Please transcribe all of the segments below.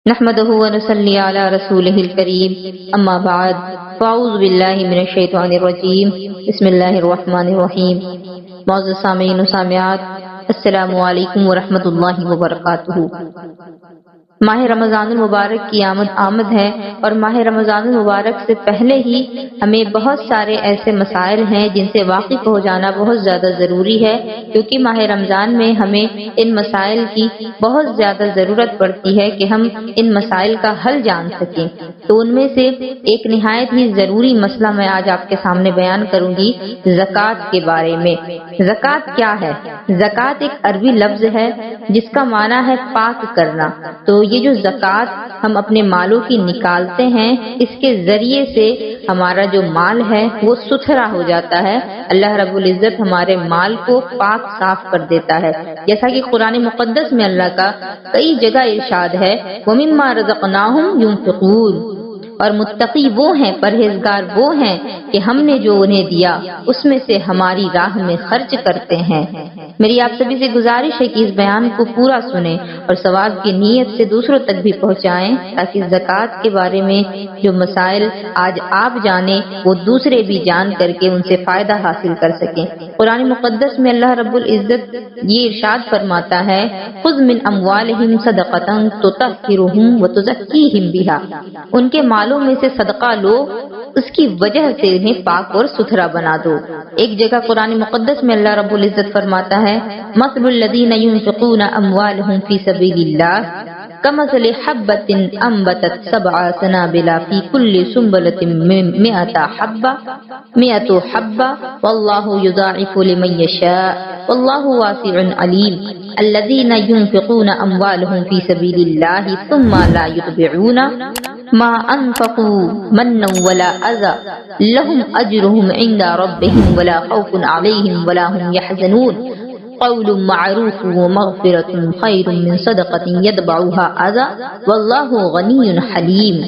نحمده ونصلي على رسوله الكريم اما بعد فاعوذ باللہ من الشیطان الرجیم بسم اللہ الرحمن الرحیم۔ معزز سامعین و سامعات، السلام علیکم ورحمۃ اللہ وبرکاتہ۔ ماہ رمضان المبارک کی آمد ہے، اور ماہ رمضان المبارک سے پہلے ہی ہمیں بہت سارے ایسے مسائل ہیں جن سے واقف ہو جانا بہت زیادہ ضروری ہے، کیونکہ ماہ رمضان میں ہمیں ان مسائل کی بہت زیادہ ضرورت پڑتی ہے کہ ہم ان مسائل کا حل جان سکیں۔ تو ان میں سے ایک نہایت ہی ضروری مسئلہ میں آج آپ کے سامنے بیان کروں گی، زکوٰۃ کے بارے میں۔ زکوٰۃ کیا ہے؟ زکوٰۃ ایک عربی لفظ ہے جس کا معنی ہے پاک کرنا۔ تو یہ جو زکوٰۃ ہم اپنے مالوں کی نکالتے ہیں، اس کے ذریعے سے ہمارا جو مال ہے وہ ستھرا ہو جاتا ہے۔ اللہ رب العزت ہمارے مال کو پاک صاف کر دیتا ہے، جیسا کہ قرآن مقدس میں اللہ کا کئی جگہ ارشاد ہے وَمِمَّا رَزَقْنَاهُمْ يُنْفِقُونَ، اور متقی وہ ہیں، پرہیزگار وہ ہیں کہ ہم نے جو انہیں دیا اس میں سے ہماری راہ میں خرچ کرتے ہیں۔ میری آپ سبھی سے گزارش ہے کہ اس بیان کو پورا سنیں اور ثواب کی نیت سے دوسروں تک بھی پہنچائیں، تاکہ زکوٰۃ کے بارے میں جو مسائل آج آپ جانیں وہ دوسرے بھی جان کر کے ان سے فائدہ حاصل کر سکیں۔ قرآن مقدس میں اللہ رب العزت یہ ارشاد فرماتا ہے خذ من اموالہم صدقۃ تطہرہم وتزکیہم بہا، ان کے مالوں میں سے صدقہ لو، اس کی وجہ سے انہیں پاک اور ستھرا بنا دو۔ ایک جگہ قرآن مقدس میں اللہ رب العزت فرماتا ہے مثل الذین ينفقون اموالہم فی سبیل اللہ کمثل حبۃ انبتت سبع سنابل فی کل سنبلۃ مئۃ حبۃ واللہ یضاعف لمن یشاء واللہ واسع علیم۔ الذین ينفقون اموالہم فی سبیل اللہ ثم لا یتبعون ما انفقوا منا ولا اذى لهم اجرهم عند ربهم ولا خوف عليهم ولا هم يحزنون قول معروف ومغفرة خير من صدقة يتبعها اذى والله غني حليم۔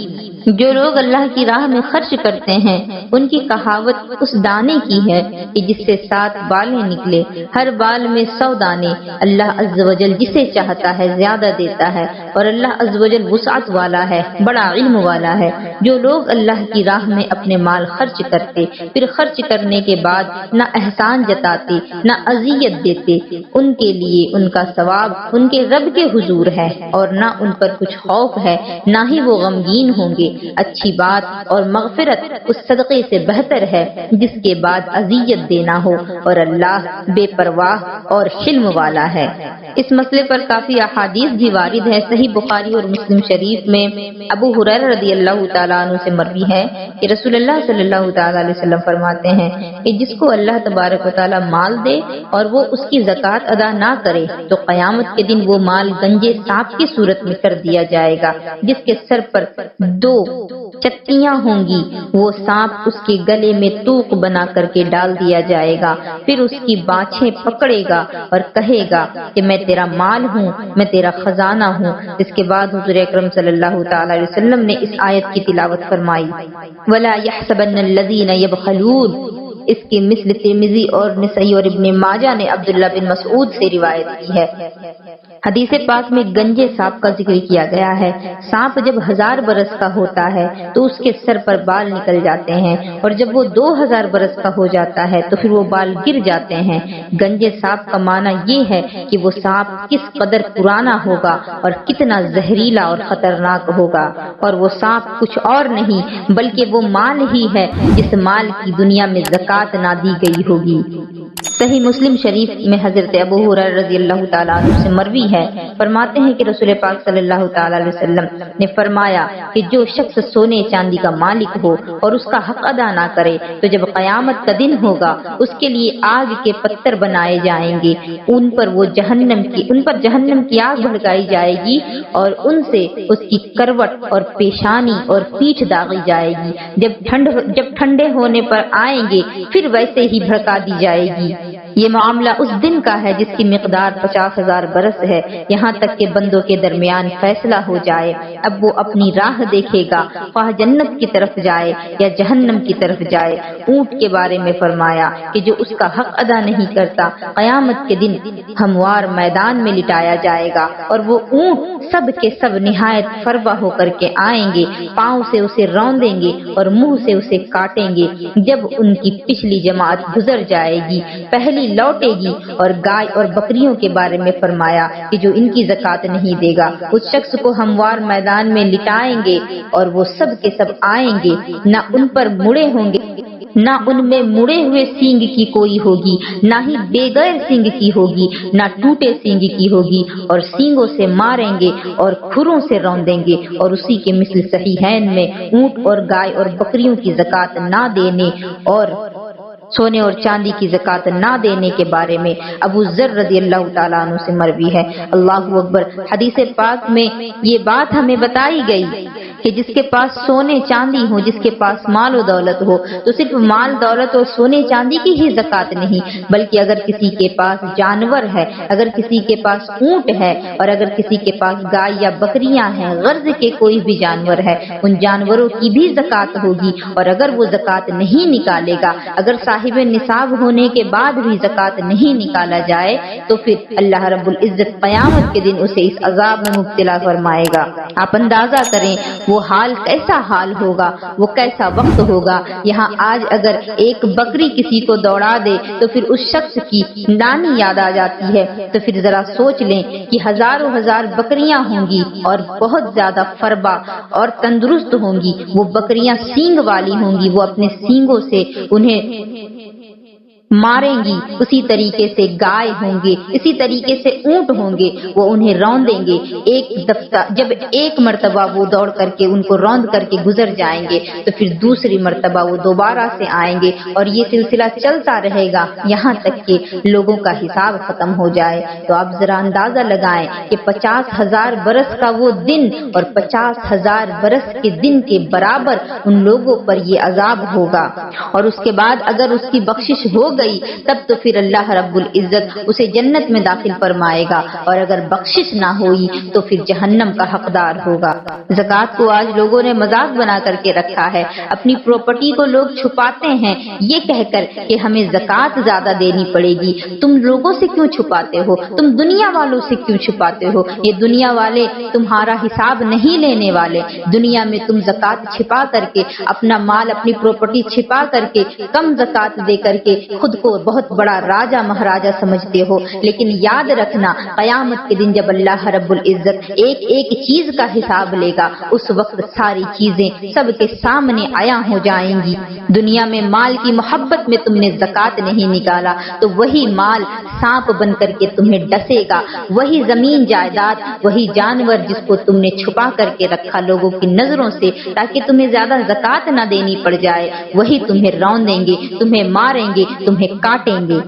جو لوگ اللہ کی راہ میں خرچ کرتے ہیں ان کی کہاوت اس دانے کی ہے کہ جس سے 7 بالیں نکلے، ہر بال میں 100 دانے۔ اللہ عز و جل جسے چاہتا ہے زیادہ دیتا ہے، اور اللہ عز و جل وسعت والا ہے، بڑا علم والا ہے۔ جو لوگ اللہ کی راہ میں اپنے مال خرچ کرتے، پھر خرچ کرنے کے بعد نہ احسان جتاتے نہ اذیت دیتے، ان کے لیے ان کا ثواب ان کے رب کے حضور ہے، اور نہ ان پر کچھ خوف ہے، نہ ہی وہ غمگین ہوں گے۔ اچھی بات اور مغفرت اس صدقے سے بہتر ہے جس کے بعد اذیت دینا ہو، اور اللہ بے پرواہ اور حلم والا ہے۔ اس مسئلے پر کافی احادیث بھی وارد ہے۔ صحیح بخاری اور مسلم شریف میں ابو ہریرہ رضی اللہ تعالیٰ عنہ سے مروی ہے کہ رسول اللہ صلی اللہ تعالیٰ علیہ وسلم فرماتے ہیں کہ جس کو اللہ تبارک و تعالیٰ مال دے اور وہ اس کی زکوٰۃ ادا نہ کرے تو قیامت کے دن وہ مال گنجے سانپ کی صورت میں کر دیا جائے گا، جس کے سر پر 2 چکیاں ہوں گی۔ وہ سانپ اس کے گلے میں توق بنا کر کے ڈال دیا جائے گا، پھر اس کی بانچھیں پکڑے گا اور کہے گا کہ میں تیرا مال ہوں، میں تیرا خزانہ ہوں۔ اس کے بعد حضور اکرم صلی اللہ تعالی علیہ وسلم نے اس آیت کی تلاوت فرمائی وَلَا يَحْسَبَنَّ الَّذِينَ يَبْخَلُونَ۔ اس کی مثل ترمذی اور نسائی اور ابن ماجہ نے عبداللہ بن مسعود سے روایت کی ہے۔ حدیث پاک میں گنجے سانپ کا ذکر کیا گیا ہے۔ سانپ جب 1000 برس کا ہوتا ہے تو اس کے سر پر بال نکل جاتے ہیں، اور جب وہ 2000 برس کا ہو جاتا ہے تو پھر وہ بال گر جاتے ہیں۔ گنجے سانپ کا معنی یہ ہے کہ وہ سانپ کس قدر پرانا ہوگا اور کتنا زہریلا اور خطرناک ہوگا، اور وہ سانپ کچھ اور نہیں بلکہ وہ مال ہی ہے جس مال کی دنیا میں زکوٰۃ نہ دی گئی ہوگی۔ صحیح مسلم شریف میں حضرت ابو ہریرہ رضی اللہ تعالیٰ عنہ سے مروی ہے، فرماتے ہیں کہ رسول پاک صلی اللہ تعالیٰ علیہ وسلم نے فرمایا کہ جو شخص سونے چاندی کا مالک ہو اور اس کا حق ادا نہ کرے تو جب قیامت کا دن ہوگا اس کے لیے آگ کے پتھر بنائے جائیں گے، ان پر جہنم کی آگ بھڑکائی جائے گی، اور ان سے اس کی کروٹ اور پیشانی اور پیٹھ داغی جائے گی۔ جب ٹھنڈے ہونے پر آئیں گے پھر ویسے ہی بھڑکا دی جائے گی۔ یہ معاملہ اس دن کا ہے جس کی مقدار 50,000 برس ہے، یہاں تک کہ بندوں کے درمیان فیصلہ ہو جائے۔ اب وہ اپنی راہ دیکھے گا، خواہ جنت کی طرف جائے یا جہنم کی طرف جائے۔ اونٹ کے بارے میں فرمایا کہ جو اس کا حق ادا نہیں کرتا، قیامت کے دن ہموار میدان میں لٹایا جائے گا، اور وہ اونٹ سب کے سب نہایت فربا ہو کر کے آئیں گے، پاؤں سے اسے روندیں گے اور منہ سے اسے کاٹیں گے۔ جب ان کی پچھلی جماعت گزر جائے گی، پہلی لوٹے گی۔ اور گائے اور بکریوں کے بارے میں فرمایا کہ جو ان کی زکوٰۃ نہیں دے گا، اس شخص کو ہموار میدان میں لٹائیں گے، اور وہ سب کے سب آئیں گے، نہ ان پر مڑے ہوں گے، نہ ان میں مڑے ہوئے سینگ کی کوئی ہوگی، نہ ہی بغیر سینگ کی ہوگی، نہ ٹوٹے سینگ کی ہوگی، اور سینگوں سے ماریں گے اور کھروں سے روندیں گے۔ اور اسی کے مثل صحیحین میں اونٹ اور گائے اور بکریوں کی زکوٰۃ نہ دینے اور سونے اور چاندی کی زکوٰۃ نہ دینے کے بارے میں ابو ذر رضی اللہ تعالیٰ عنہ سے مروی ہے۔ اللہ اکبر۔ حدیث پاک میں یہ بات ہمیں بتائی گئی کہ جس کے پاس سونے چاندی ہو، جس کے پاس مال و دولت ہو، تو صرف مال دولت اور سونے چاندی کی ہی زکوٰۃ نہیں، بلکہ اگر کسی کے پاس جانور ہے، اگر کسی کے پاس اونٹ ہے، اور اگر کسی کے پاس گائے یا بکریاں ہیں، غرض کے کوئی بھی جانور ہے، ان جانوروں کی بھی زکوٰۃ ہوگی۔ اور اگر وہ زکوٰۃ نہیں نکالے گا، اگر صاحب نصاب ہونے کے بعد بھی زکوٰۃ نہیں نکالا جائے، تو پھر اللہ رب العزت قیامت کے دن اسے اس عذاب میں مبتلا فرمائے گا۔ آپ اندازہ کریں وہ حال کیسا حال ہوگا، وہ کیسا وقت ہوگا۔ یہاں آج اگر ایک بکری کسی کو دوڑا دے تو پھر اس شخص کی نانی یاد آ جاتی ہے، تو پھر ذرا سوچ لیں کہ ہزاروں ہزار بکریاں ہوں گی اور بہت زیادہ فربا اور تندرست ہوں گی۔ وہ بکریاں سینگ والی ہوں گی، وہ اپنے سینگوں سے انہیں ماریں گی۔ اسی طریقے سے گائے ہوں گے، اسی طریقے سے اونٹ ہوں گے، وہ انہیں روندیں گے۔ جب ایک مرتبہ وہ دوڑ کر کے ان کو روند کر کے گزر جائیں گے، تو پھر دوسری مرتبہ وہ دوبارہ سے آئیں گے، اور یہ سلسلہ چلتا رہے گا یہاں تک کہ لوگوں کا حساب ختم ہو جائے۔ تو آپ ذرا اندازہ لگائیں کہ 50,000 برس کا وہ دن اور 50,000 برس کے دن کے برابر ان لوگوں پر یہ عذاب ہوگا۔ اور اس کے بعد اگر اس کی بخشش ہو گئی، تب تو پھر اللہ رب العزت اسے جنت میں داخل فرمائے گا، اور اگر بخشش نہ ہوئی تو پھر جہنم کا حقدار ہوگا۔ زکوٰۃ کو آج لوگوں نے مذاق بنا کر کے رکھا ہے۔ اپنی پراپرٹی کو لوگ چھپاتے ہیں یہ کہہ کر کہ ہمیں زکوٰۃ زیادہ دینی پڑے گی۔ تم لوگوں سے کیوں چھپاتے ہو؟ تم دنیا والوں سے کیوں چھپاتے ہو؟ یہ دنیا والے تمہارا حساب نہیں لینے والے۔ دنیا میں تم زکوٰۃ چھپا کر کے، اپنا مال، اپنی پراپرٹی چھپا کر کے، کم زکوٰۃ دے کر کے خود کو بہت بڑا راجا مہاراجا سمجھتے ہو، لیکن یاد رکھنا قیامت کے دن جب اللہ رب العزت ایک ایک چیز کا حساب لے گا، اس وقت ساری چیزیں سب کے سامنے عیاں ہو جائیں گی۔ دنیا میں مال کی محبت میں تم نے زکوٰۃ نہیں نکالا تو وہی مال سانپ بن کر کے تمہیں ڈسے گا، وہی زمین جائیداد، وہی جانور جس کو تم نے چھپا کر کے رکھا لوگوں کی نظروں سے تاکہ تمہیں زیادہ زکوٰۃ نہ دینی پڑ جائے، وہی تمہیں روندیں گے، تمہیں ماریں گے، تمہیں کاٹیں گے۔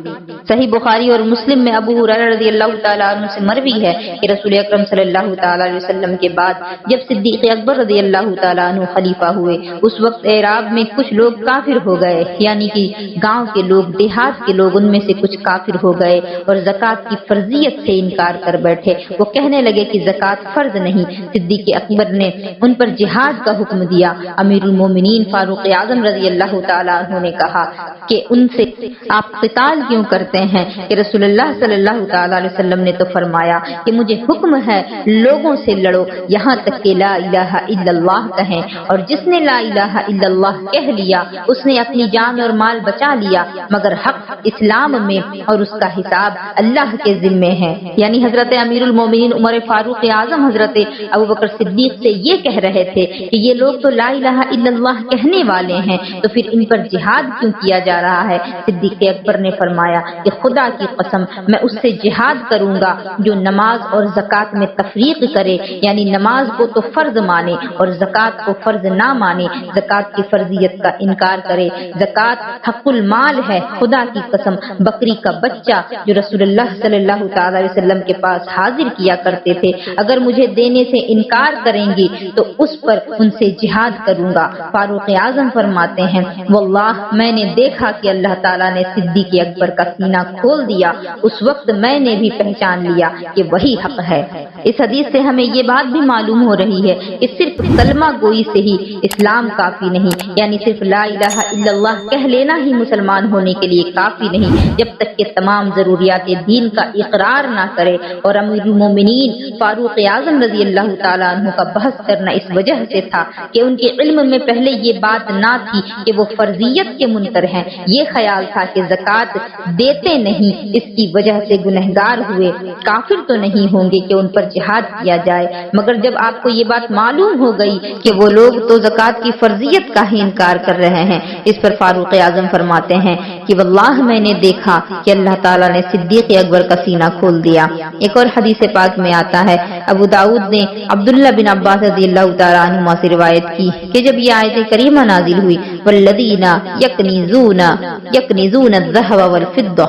صحیح بخاری اور مسلم میں ابو ہریرہ رضی اللہ تعالیٰ عنہ سے مروی ہے کہ رسول اکرم صلی اللہ تعالیٰ علیہ وسلم کے بعد جب صدیق اکبر رضی اللہ تعالیٰ عنہ خلیفہ ہوئے، اس وقت اعراب میں کچھ لوگ کافر ہو گئے، یعنی کہ گاؤں کے لوگ، دیہات کے لوگ، ان میں سے کچھ کافر ہو گئے اور زکوٰۃ کی فرضیت سے انکار کر بیٹھے۔ وہ کہنے لگے کہ زکوٰۃ فرض نہیں۔ صدیق اکبر نے ان پر جہاد کا حکم دیا۔ امیر المومنین فاروق اعظم رضی اللہ تعالیٰ عنہ نے کہا کہ ان سے آپ قتال کیوں کرتے ہیں؟ کہ رسول اللہ صلی اللہ تعالیٰ علیہ وسلم نے تو فرمایا کہ مجھے حکم ہے لوگوں سے لڑو یہاں تک کہ لا الہ الا اللہ کہیں، اور جس نے لا الہ الا اللہ کہہ لیا اس نے اپنی جان اور مال بچا لیا، مگر حق اسلام میں، اور اس کا حساب اللہ کے ذمے ہے۔ یعنی حضرت امیر المومنین عمر فاروق اعظم حضرت ابوبکر صدیق سے یہ کہہ رہے تھے کہ یہ لوگ تو لا الہ الا اللہ کہنے والے ہیں، تو پھر ان پر جہاد کیوں کیا جا رہا ہے؟ صدیق اکبر نے فرمایا کہ خدا کی قسم میں اس سے جہاد کروں گا جو نماز اور زکوٰۃ میں تفریق کرے، یعنی نماز کو تو فرض مانے اور زکوٰۃ کو فرض نہ مانے، زکوٰۃ کی فرضیت کا انکار کرے۔ زکوٰۃ حق المال ہے۔ خدا کی قسم بکری کا بچہ جو رسول اللہ صلی اللہ تعالی علیہ وسلم کے پاس حاضر کیا کرتے تھے، اگر مجھے دینے سے انکار کریں گے تو اس پر ان سے جہاد کروں گا۔ فاروق اعظم فرماتے ہیں واللہ میں نے دیکھا کہ اللہ تعالیٰ نے صدیق اکبر کا سینہ سینہ کھول دیا اس وقت میں نے بھی پہچان لیا کہ وہی حق ہے۔ اس حدیث سے ہمیں یہ بات بھی معلوم ہو رہی ہے کہ صرف کلمہ گوئی سے ہی اسلام کافی نہیں، یعنی صرف لا الہ الا اللہ کہہ لینا ہی مسلمان ہونے کے لیے کافی نہیں، جب تک کہ تمام ضروریات دین کا اقرار نہ کرے۔ اور امیر المومنین فاروق اعظم رضی اللہ تعالیٰ عنہ کا بحث کرنا اس وجہ سے تھا کہ ان کے علم میں پہلے یہ بات نہ تھی کہ وہ فرضیت کے منکر ہیں، یہ خیال تھا کہ زکوٰۃ دیتے نہیں، اس کی وجہ سے گنہگار ہوئے، کافر تو نہیں ہوں گے کہ ان پر جہاد کیا جائے۔ مگر جب آپ کو یہ بات معلوم ہو گئی کہ وہ لوگ تو زکوٰۃ کی فرضیت کا ہی انکار کر رہے ہیں، اس پر فاروق اعظم فرماتے ہیں کہ واللہ میں نے دیکھا کہ اللہ تعالیٰ نے صدیق اکبر کا سینہ کھول دیا۔ ایک اور حدیث پاک میں آتا ہے، ابو داؤد نے عبداللہ بن عباس رضی اللہ تعالیٰ عنہما سے روایت کی کہ جب یہ آیت کریمہ نازل ہوئی والذین یکنزون الذهب والفضة،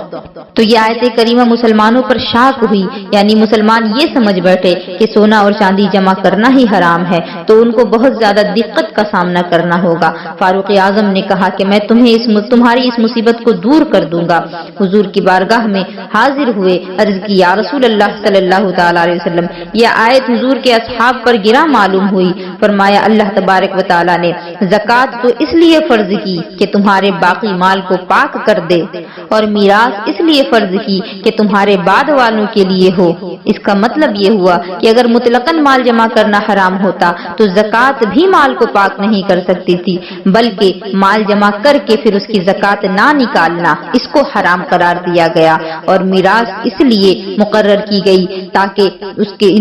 تو یہ آیت کریمہ مسلمانوں پر شاق ہوئی، یعنی مسلمان یہ سمجھ بیٹھے کہ سونا اور چاندی جمع کرنا ہی حرام ہے، تو ان کو بہت زیادہ دقت کا سامنا کرنا ہوگا۔ فاروق اعظم نے کہا کہ میں تمہاری اس مصیبت کو دور کر دوں گا۔ حضور کی بارگاہ میں حاضر ہوئے، عرض کی یا رسول اللہ صلی اللہ تعالیٰ علیہ وسلم، یہ آیت حضور کے اصحاب پر گرا معلوم ہوئی۔ فرمایا اللہ تبارک و تعالیٰ نے زکوٰۃ تو اس لیے فرض کی کہ تمہارے باقی مال کو پاک کر دے، اور میراث اس لیے فرض کی کہ تمہارے بعد والوں کے لیے ہو۔ اس کا مطلب یہ ہوا کہ اگر مطلقاً مال جمع کرنا حرام ہوتا تو زکوٰۃ بھی مال کو پاک نہیں کر سکتی تھی، بلکہ مال جمع کر کے پھر اس کی زکوٰۃ نہ نکالنا اس کو حرام قرار دیا گیا، اور میراث اس لیے مقرر کی گئی تاکہ اس کے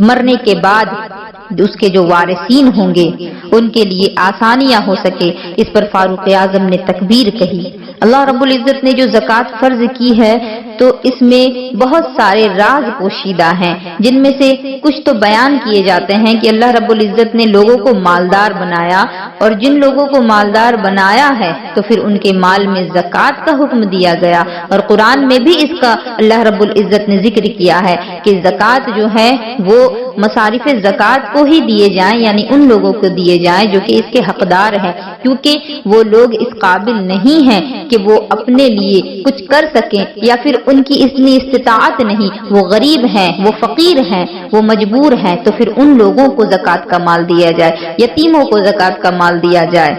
مرنے کے بعد اس کے جو وارثین ہوں گے ان کے لیے آسانیاں ہو سکے۔ اس پر فاروق اعظم نے تکبیر کہی۔ اللہ رب العزت نے جو زکوٰۃ فرض کی ہے تو اس میں بہت سارے راز پوشیدہ ہیں، جن میں سے کچھ تو بیان کیے جاتے ہیں کہ اللہ رب العزت نے لوگوں کو مالدار بنایا، اور جن لوگوں کو مالدار بنایا ہے تو پھر ان کے مال میں زکوٰۃ کا حکم دیا گیا، اور قرآن میں بھی اس کا اللہ رب العزت نے ذکر کیا ہے کہ زکوٰۃ جو ہے وہ مصارف زکوٰۃ کو ہی دیے جائیں، یعنی ان لوگوں کو دیے جائیں جو کہ اس کے حقدار ہیں، کیونکہ وہ لوگ اس قابل نہیں ہیں کہ وہ اپنے لیے کچھ کر سکیں، یا پھر ان کی اتنی استطاعت نہیں، وہ غریب ہیں، وہ فقیر ہیں، وہ مجبور ہیں، تو پھر ان لوگوں کو زکوٰۃ کا مال دیا جائے، یتیموں کو زکوٰۃ کا مال دیا جائے۔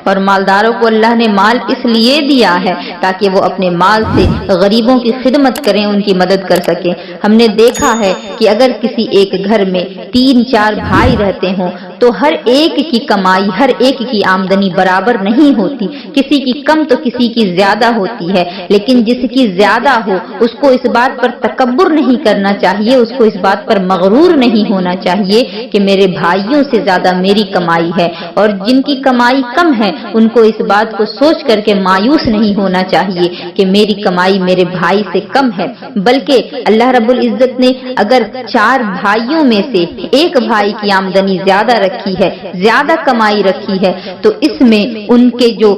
اور مالداروں کو اللہ نے مال اس لیے دیا ہے تاکہ وہ اپنے مال سے غریبوں کی خدمت کریں، ان کی مدد کر سکیں۔ ہم نے دیکھا ہے کہ اگر کسی ایک گھر میں 3-4 بھائی رہتے ہوں تو ہر ایک کی کمائی، ہر ایک کی آمدنی برابر نہیں ہوتی، کسی کی کم تو کسی کی زیادہ ہوتی ہے، لیکن جس کی زیادہ ہو اس کو اس بات پر تکبر نہیں کرنا چاہیے، اس کو اس بات پر مغرور نہیں ہونا چاہیے کہ میرے بھائیوں سے زیادہ میری کمائی ہے، اور جن کی کمائی کم ہے ان کو اس بات کو سوچ کر کے مایوس نہیں ہونا چاہیے کہ میری کمائی میرے بھائی سے کم ہے، بلکہ اللہ رب العزت نے اگر 4 بھائیوں میں سے ایک بھائی کی آمدنی زیادہ رکھی ہے، زیادہ کمائی رکھی ہے، تو اس میں ان کے جو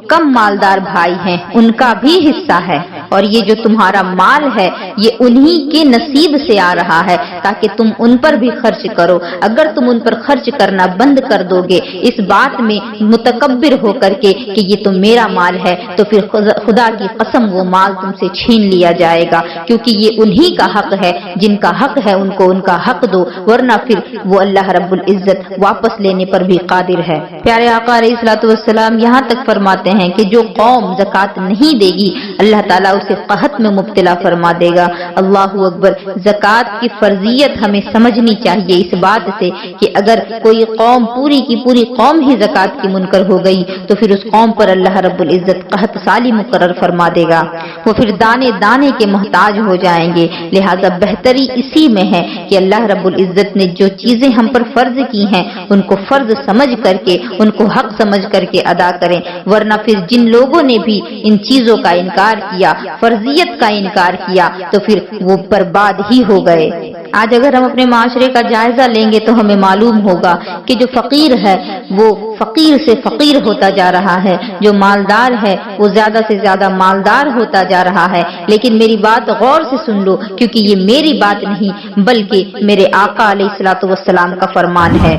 کم مالدار بھائی ہیں ان کا بھی حصہ ہے، اور یہ جو تمہارا مال ہے یہ انہی کے نصیب سے آ رہا ہے تاکہ تم ان پر بھی خرچ کرو۔ اگر تم ان پر خرچ کرنا بند کر دو گے اس بات میں متکبر ہو کر کے کہ یہ تو میرا مال ہے، تو پھر خدا کی قسم وہ مال تم سے چھین لیا جائے گا، کیونکہ یہ انہی کا حق ہے، جن کا حق ہے ان کو ان کا حق دو، ورنہ پھر وہ اللہ رب العزت واپس لینے پر بھی قادر ہے۔ پیارے آقا علیہ الصلوۃ والسلام یہاں تک فرماتے ہیں کہ جو قوم زکوٰۃ نہیں دے گی اللہ تعالیٰ اسے قحط میں مبتلا فرما دے گا۔ اللہ اکبر۔ زکوٰۃ کی فرضیت ہمیں سمجھنی چاہیے اس بات سے کہ اگر کوئی قوم پوری کی پوری قوم ہی زکوٰۃ کی منکر ہو گئی تو پھر اس قوم پر اللہ رب العزت قحط سالی مقرر فرما دے گا، وہ پھر دانے دانے کے محتاج ہو جائیں گے۔ لہذا بہتری اسی میں ہے کہ اللہ رب العزت نے جو چیزیں ہم پر فرض کی ہیں ان کو فرض سمجھ کر کے، ان کو حق سمجھ کر کے ادا کریں، ورنہ پھر جن لوگوں نے بھی ان چیزوں کا انکار کیا، فرضیت کا انکار کیا، تو پھر وہ برباد ہی ہو گئے۔ آج اگر ہم اپنے معاشرے کا جائزہ لیں گے تو ہمیں معلوم ہوگا کہ جو فقیر ہے وہ فقیر سے فقیر ہوتا جا رہا ہے، جو مالدار ہے وہ زیادہ سے زیادہ مالدار ہوتا جا رہا ہے۔ لیکن میری بات غور سے سن لو، کیونکہ یہ میری بات نہیں بلکہ میرے آقا علیہ الصلوۃ والسلام کا فرمان ہے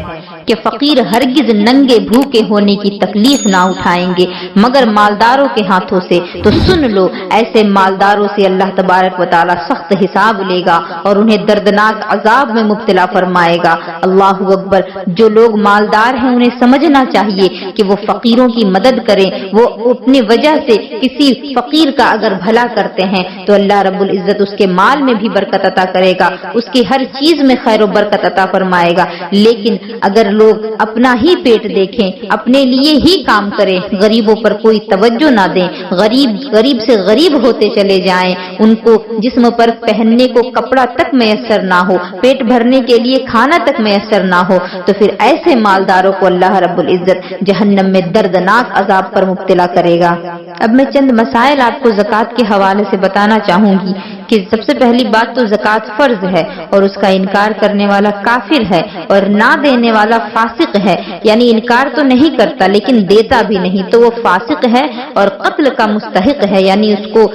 کہ فقیر ہرگز ننگے بھوکے ہونے کی تکلیف نہ اٹھائیں گے مگر مالداروں کے ہاتھوں سے، تو سن لو ایسے مالداروں سے اللہ تبارک و تعالی سخت حساب لے گا اور انہیں دردناک عذاب میں مبتلا فرمائے گا۔ اللہ اکبر۔ جو لوگ مالدار ہیں انہیں سمجھنا چاہیے کہ وہ فقیروں کی مدد کریں، وہ اپنی وجہ سے کسی فقیر کا اگر بھلا کرتے ہیں تو اللہ رب العزت اس کے مال میں بھی برکت عطا کرے گا، اس کی ہر چیز میں خیر و برکت عطا فرمائے گا۔ لیکن اگر لوگ اپنا ہی پیٹ دیکھیں، اپنے لیے ہی کام کریں، غریبوں پر کوئی توجہ نہ دیں، غریب سے غریب ہوتے چلے جائیں، ان کو جسم پر پہننے کو کپڑا تک میسر نہ ہو، پیٹ بھرنے کے لیے کھانا تک میسر نہ ہو، تو پھر ایسے مالداروں کو اللہ رب العزت جہنم میں دردناک عذاب پر مبتلا کرے گا۔ اب میں چند مسائل آپ کو زکوٰۃ کے حوالے سے بتانا چاہوں گی کہ سب سے پہلی بات تو زکوٰۃ فرض ہے اور اس کا انکار کرنے والا کافر ہے اور نہ دینے والا فاسق ہے، یعنی انکار تو نہیں کرتا لیکن دیتا بھی نہیں تو وہ فاسق ہے اور قتل کا مستحق ہے، یعنی اس کو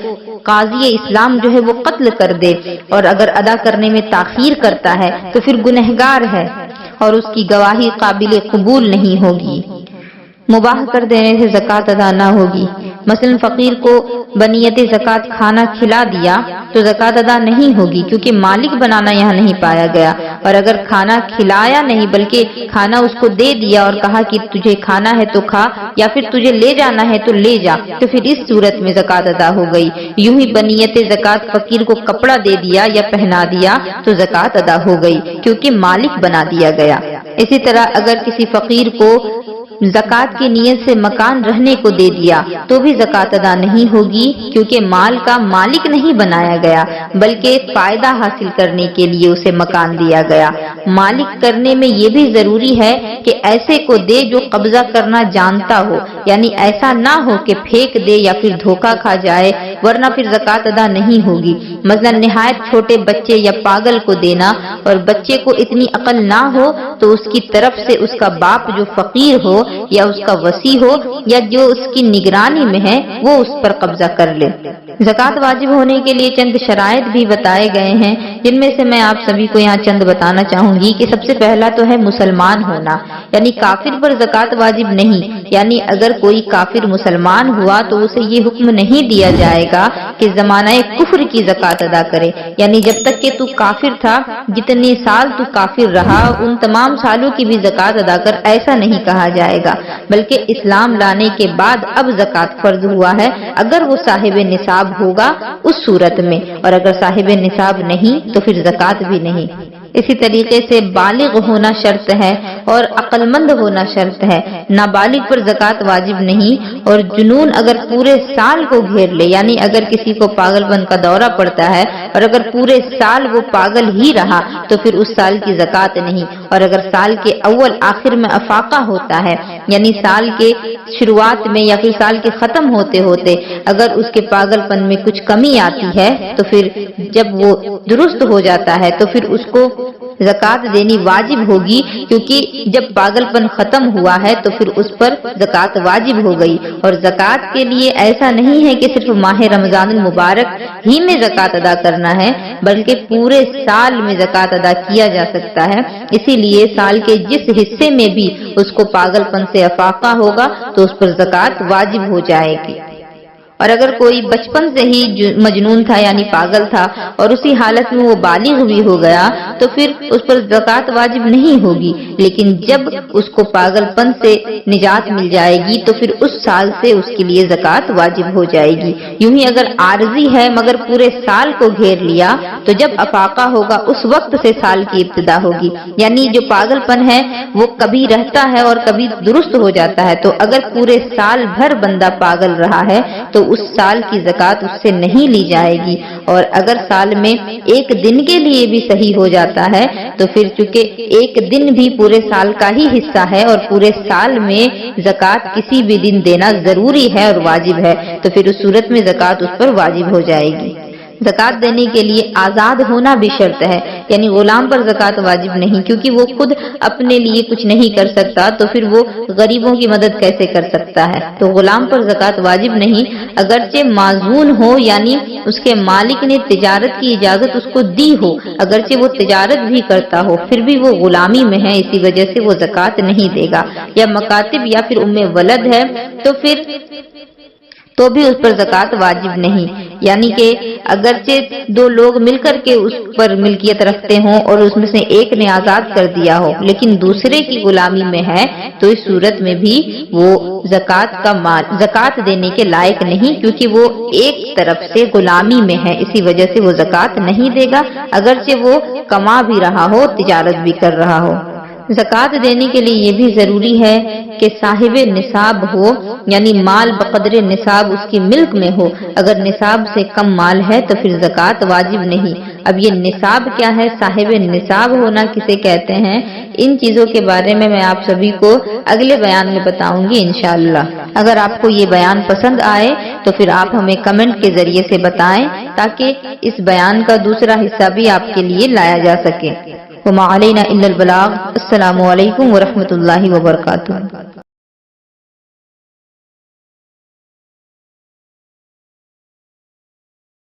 قاضی اسلام جو ہے وہ قتل کر دے، اور اگر ادا کرنے میں تاخیر کرتا ہے تو پھر گنہگار ہے اور اس کی گواہی قابل قبول نہیں ہوگی۔ مباح کر دینے سے زکوٰۃ ادا نہ ہوگی، مثلا فقیر کو بنیت زکوٰۃ کھانا کھلا دیا تو زکوٰۃ ادا نہیں ہوگی کیونکہ مالک بنانا یہاں نہیں پایا گیا، اور اگر کھانا کھلایا نہیں بلکہ کھانا اس کو دے دیا اور کہا کہ تجھے کھانا ہے تو کھا یا پھر تجھے لے جانا ہے تو لے جا، تو پھر اس صورت میں زکوٰۃ ادا ہو گئی۔ یوں ہی بنیت زکوٰۃ فقیر کو کپڑا دے دیا یا پہنا دیا تو زکوٰۃ ادا ہو گئی کیونکہ مالک بنا دیا گیا۔ اسی طرح اگر کسی فقیر کو زکوٰۃ کی نیت سے مکان رہنے کو دے دیا تو بھی زکوٰۃ ادا نہیں ہوگی کیونکہ مال کا مالک نہیں بنایا گیا بلکہ فائدہ حاصل کرنے کے لیے اسے مکان دیا گیا۔ مالک کرنے میں یہ بھی ضروری ہے کہ ایسے کو دے جو قبضہ کرنا جانتا ہو، یعنی ایسا نہ ہو کہ پھینک دے یا پھر دھوکہ کھا جائے، ورنہ پھر زکوٰۃ ادا نہیں ہوگی۔ مثلا نہایت چھوٹے بچے یا پاگل کو دینا، اور بچے کو اتنی عقل نہ ہو تو اس کی طرف سے اس کا باپ جو فقیر ہو یا اس کا وصی ہو یا جو اس کی نگرانی میں ہے وہ اس پر قبضہ کر لے۔ زکوٰۃ واجب ہونے کے لیے چند شرائط بھی بتائے گئے ہیں، جن میں سے میں آپ سبھی کو یہاں چند بتانا چاہوں گی کہ سب سے پہلا تو ہے مسلمان ہونا، یعنی کافر پر زکوٰۃ واجب نہیں، یعنی اگر کوئی کافر مسلمان ہوا تو اسے یہ حکم نہیں دیا جائے گا کہ زمانہ کفر کی زکوٰۃ ادا کرے، یعنی جب تک کہ تو کافر تھا جتنے سال تو کافر رہا ان تمام سالوں کی بھی زکوٰۃ ادا کر، ایسا نہیں کہا جائے گا، بلکہ اسلام لانے کے بعد اب زکوٰۃ فرض ہوا ہے اگر وہ صاحب نصاب ہوگا اس صورت میں، اور اگر صاحب نصاب نہیں تو پھر زکوٰۃ بھی نہیں۔ اسی طریقے سے بالغ ہونا شرط ہے اور عقل مند ہونا شرط ہے، نابالغ پر زکوٰۃ واجب نہیں، اور جنون اگر پورے سال کو گھیر لے، یعنی اگر کسی کو پاگل پن کا دورہ پڑتا ہے اور اگر پورے سال وہ پاگل ہی رہا تو پھر اس سال کی زکوٰۃ نہیں، اور اگر سال کے اول آخر میں افاقہ ہوتا ہے یعنی سال کے شروعات میں یا پھر سال کے ختم ہوتے ہوتے اگر اس کے پاگل پن میں کچھ کمی آتی ہے تو پھر جب وہ درست ہو جاتا ہے تو پھر اس کو زکوٰۃ دینی واجب ہوگی، کیونکہ جب پاگل پن ختم ہوا ہے تو پھر اس پر زکوٰۃ واجب ہو گئی۔ اور زکوٰۃ کے لیے ایسا نہیں ہے کہ صرف ماہ رمضان المبارک ہی میں زکوٰۃ ادا کرنا ہے، بلکہ پورے سال میں زکوٰۃ ادا کیا جا سکتا ہے، اسی لیے سال کے جس حصے میں بھی اس کو پاگل پن سے افاقہ ہوگا تو اس پر زکوٰۃ واجب ہو جائے گی۔ اور اگر کوئی بچپن سے ہی مجنون تھا یعنی پاگل تھا اور اسی حالت میں وہ بالغ بھی ہو گیا تو پھر اس پر زکوٰۃ واجب نہیں ہوگی، لیکن جب اس کو پاگل پن سے نجات مل جائے گی تو پھر اس سال سے اس کے لیے زکوٰۃ واجب ہو جائے گی۔ یوں ہی اگر عارضی ہے مگر پورے سال کو گھیر لیا تو جب افاقہ ہوگا اس وقت سے سال کی ابتدا ہوگی، یعنی جو پاگل پن ہے وہ کبھی رہتا ہے اور کبھی درست ہو جاتا ہے، تو اگر پورے سال بھر بندہ پاگل رہا ہے تو اس سال کی زکوٰۃ اس سے نہیں لی جائے گی، اور اگر سال میں ایک دن کے لیے بھی صحیح ہو جاتا ہے تو پھر چونکہ ایک دن بھی پورے سال کا ہی حصہ ہے اور پورے سال میں زکوٰۃ کسی بھی دن دینا ضروری ہے اور واجب ہے، تو پھر اس صورت میں زکوٰۃ اس پر واجب ہو جائے گی۔ زکات دینے کے لیے آزاد ہونا بھی شرط ہے، یعنی غلام پر زکات واجب نہیں، کیونکہ وہ خود اپنے لیے کچھ نہیں کر سکتا تو پھر وہ غریبوں کی مدد کیسے کر سکتا ہے؟ تو غلام پر زکات واجب نہیں، اگرچہ معزون ہو، یعنی اس کے مالک نے تجارت کی اجازت اس کو دی ہو، اگرچہ وہ تجارت بھی کرتا ہو، پھر بھی وہ غلامی میں ہے، اسی وجہ سے وہ زکات نہیں دے گا۔ یا مکاتب یا پھر ام ولد ہے تو بھی اس پر زکات واجب نہیں، یعنی کہ اگرچہ دو لوگ مل کر کے اس پر ملکیت رکھتے ہوں اور اس میں سے ایک نے آزاد کر دیا ہو لیکن دوسرے کی غلامی میں ہے، تو اس صورت میں بھی وہ زکات دینے کے لائق نہیں، کیونکہ وہ ایک طرف سے غلامی میں ہے، اسی وجہ سے وہ زکات نہیں دے گا، اگرچہ وہ کما بھی رہا ہو، تجارت بھی کر رہا ہو۔ زکات دینے کے لیے یہ بھی ضروری ہے کہ صاحب نصاب ہو، یعنی مال بقدر نصاب اس کی ملک میں ہو، اگر نصاب سے کم مال ہے تو پھر زکات واجب نہیں۔ اب یہ نصاب کیا ہے، صاحب نصاب ہونا کسے کہتے ہیں، ان چیزوں کے بارے میں آپ سبھی کو اگلے بیان میں بتاؤں گی انشاءاللہ۔ اگر آپ کو یہ بیان پسند آئے تو پھر آپ ہمیں کمنٹ کے ذریعے سے بتائیں تاکہ اس بیان کا دوسرا حصہ بھی آپ کے لیے لایا جا سکے۔ وما علینا الا البلاغ۔ السلام علیکم ورحمۃ اللہ وبرکاتہ۔